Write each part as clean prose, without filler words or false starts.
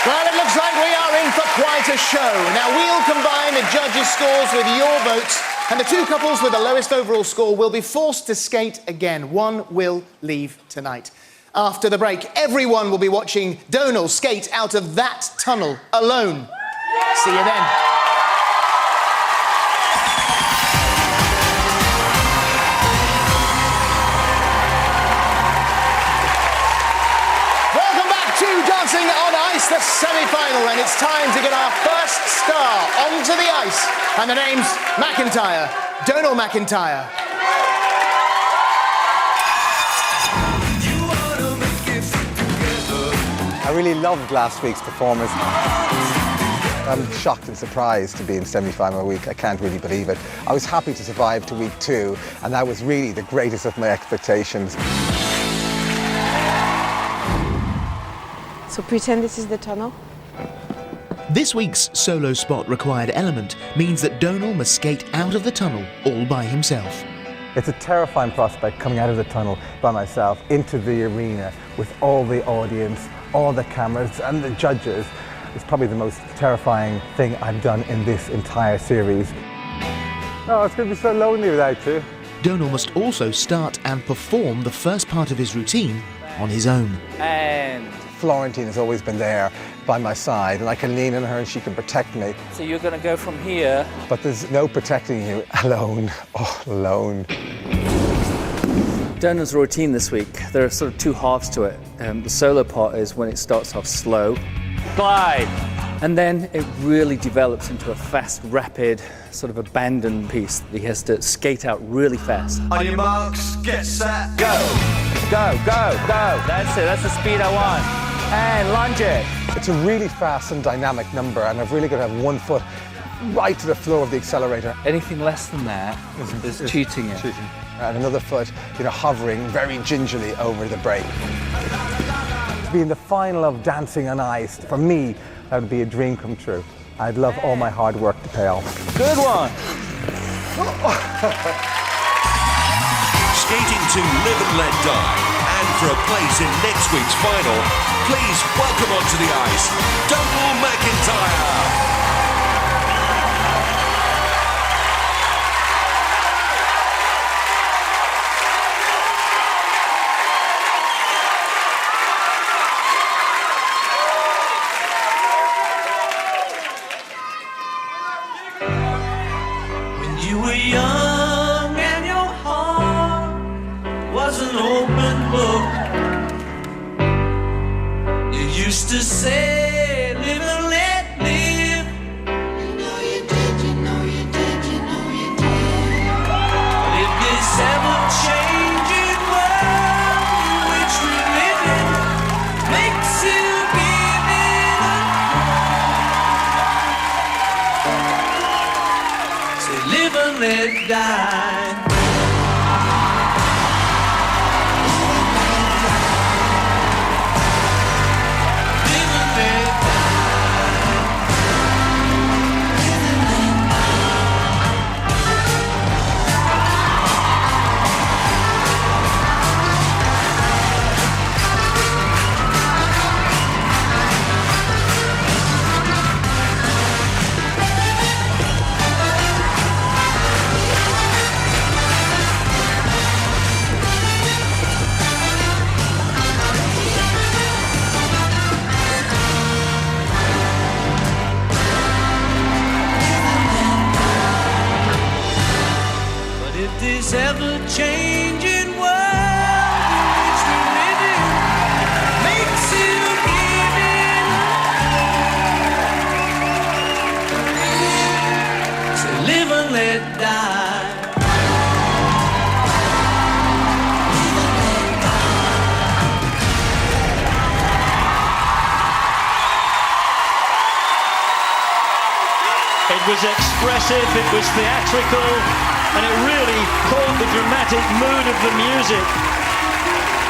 Well, it looks like we are in for quite a show. Now, we'll combine the judges' scores with your votes, and the two couples with the lowest overall score will be forced to skate again. One will leave tonight. After the break, everyone will be watching Donal skate out of that tunnel alone. See you then. Dancing on Ice, the semi-final, and it's time to get our first star onto the ice. And the name's MacIntyre, Donal MacIntyre. I really loved last week's performance. I'm shocked and surprised to be in semi-final week. I can't really believe it. I was happy to survive to week 2, and that was really the greatest of my expectations. So pretend this is the tunnel. This week's solo spot required element means that Donal must skate out of the tunnel all by himself. It's a terrifying prospect coming out of the tunnel by myself into the arena with all the audience, all the cameras and the judges. It's probably the most terrifying thing I've done in this entire series. Oh, it's going to be so lonely without you. Donal must also start and perform the first part of his routine on his own. And Florentine has always been there by my side, and I can lean on her and she can protect me. so you're going to go from here. But there's no protecting you alone. Oh, alone. Donal's routine this week, there are sort of two halves to it. The solo part is when it starts off slow, glide, and then it really develops into a fast, rapid, sort of abandon piece. He has to skate out really fast. On your marks, get set, go! Go, go, go. That's it, that's the speed I want. And lunge it. It's a really fast and dynamic number, and I've really got to have one foot right to the floor of the accelerator. Anything less than that is cheating it. Cheating. And another foot, hovering very gingerly over the brake. To be in the final of Dancing on Ice, for me, that would be a dream come true. I'd love all my hard work to pay off. Good one. Skating to Live and Let Die, and for a place in next week's final, please welcome onto the ice, Donal MacIntyre. When you were young and your heart was an open book, you used to say, live and let live. You know you did, you know you did, you know you did. But if this ever-changing world in which we live in makes you give it up, say live and let die. This ever-changing world in which we live in makes you give it up. So live and let die. It was expressive, it was theatrical, and it really caught the dramatic mood of the music.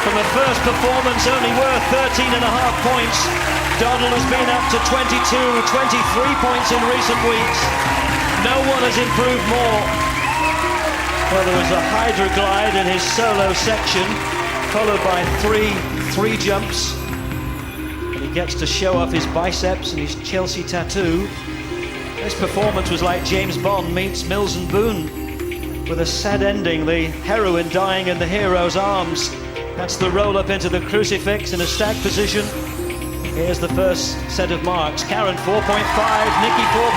From the first performance, only worth 13.5 points, Donal has been up to 22, 23 points in recent weeks. No one has improved more. Well, there was a hydro glide in his solo section, followed by three jumps. And he gets to show off his biceps and his Chelsea tattoo. This performance was like James Bond meets Mills and Boon, with a sad ending, the heroine dying in the hero's arms. That's the roll up into the crucifix in a stacked position. Here's the first set of marks. Karen 4.5, Nikki 4.5,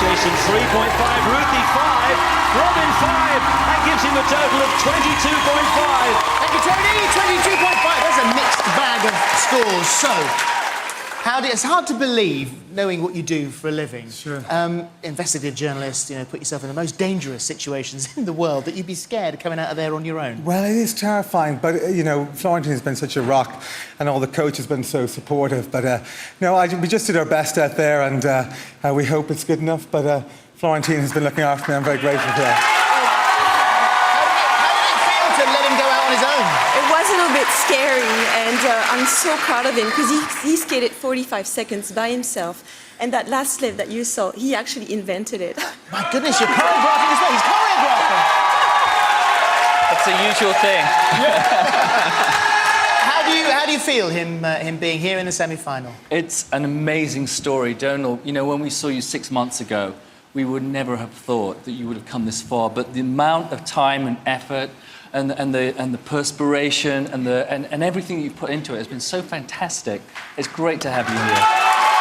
Jason 3.5, Ruthie 5, Robin 5. That gives him a total of 22.5. Thank you, Tony. 22.5. That's a mixed bag of scores. So, it's hard to believe, knowing what you do for a living. Sure. Investigative journalist, put yourself in the most dangerous situations in the world, that you'd be scared of coming out of there on your own. Well, it is terrifying, but, Florentine has been such a rock and all the coach has been so supportive. But, we just did our best out there and we hope it's good enough. But Florentine has been looking after me. I'm very grateful for that. How did it feel to let him go out on his own? It was a little bit scary, and I'm so proud of him because he skated 45 seconds by himself. And that last slip that you saw, he actually invented it. My goodness, you're choreographing as well. He's choreographing. It's a usual thing. How do you feel him being here in the semi-final? It's an amazing story, Donal. When we saw you 6 months ago, we would never have thought that you would have come this far. But the amount of time and effort and the perspiration and everything you've put into it has been so fantastic. It's great to have you here.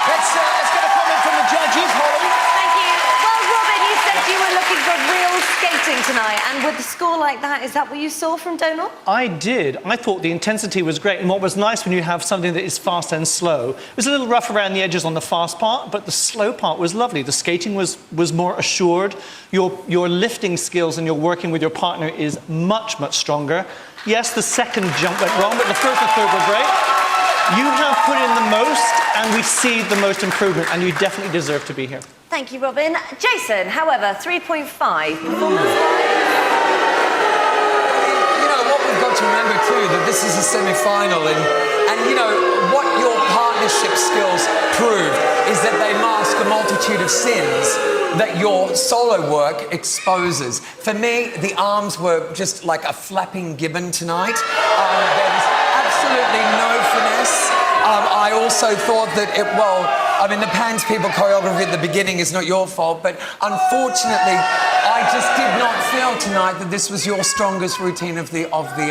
Let's get a comment from the judges, Holly. Thank you. Well, Robin, you said you were looking for real skating tonight, and with a score like that, is that what you saw from Donal? I did. I thought the intensity was great, and what was nice when you have something that is fast and slow, it was a little rough around the edges on the fast part, but the slow part was lovely. The skating was more assured. Your lifting skills and your working with your partner is much, much stronger. Yes, the second jump went wrong, but the first and third were great. You have put in the most, and we see the most improvement, and you definitely deserve to be here. Thank you, Robin. Jason, however, 3.5. Performance. What we've got to remember too, that this is a semi-final, and what your partnership skills proved is that they mask a multitude of sins that your solo work exposes. For me, the arms were just like a flapping gibbon tonight. There was absolutely no finesse. I also thought that the Pans People choreography at the beginning is not your fault, but unfortunately, I just did not feel tonight that this was your strongest routine of the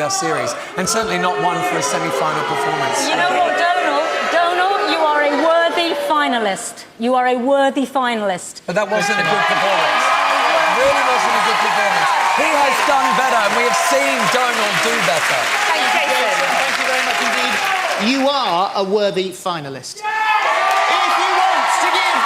series, and certainly not one for a semi-final performance. You know what, Donal, you are a worthy finalist. You are a worthy finalist. But that wasn't a good performance. It really wasn't a good performance. He has done better, and we have seen Donal do better. Thank you, Jason. Thank you very much indeed. You are a worthy finalist. If you want to give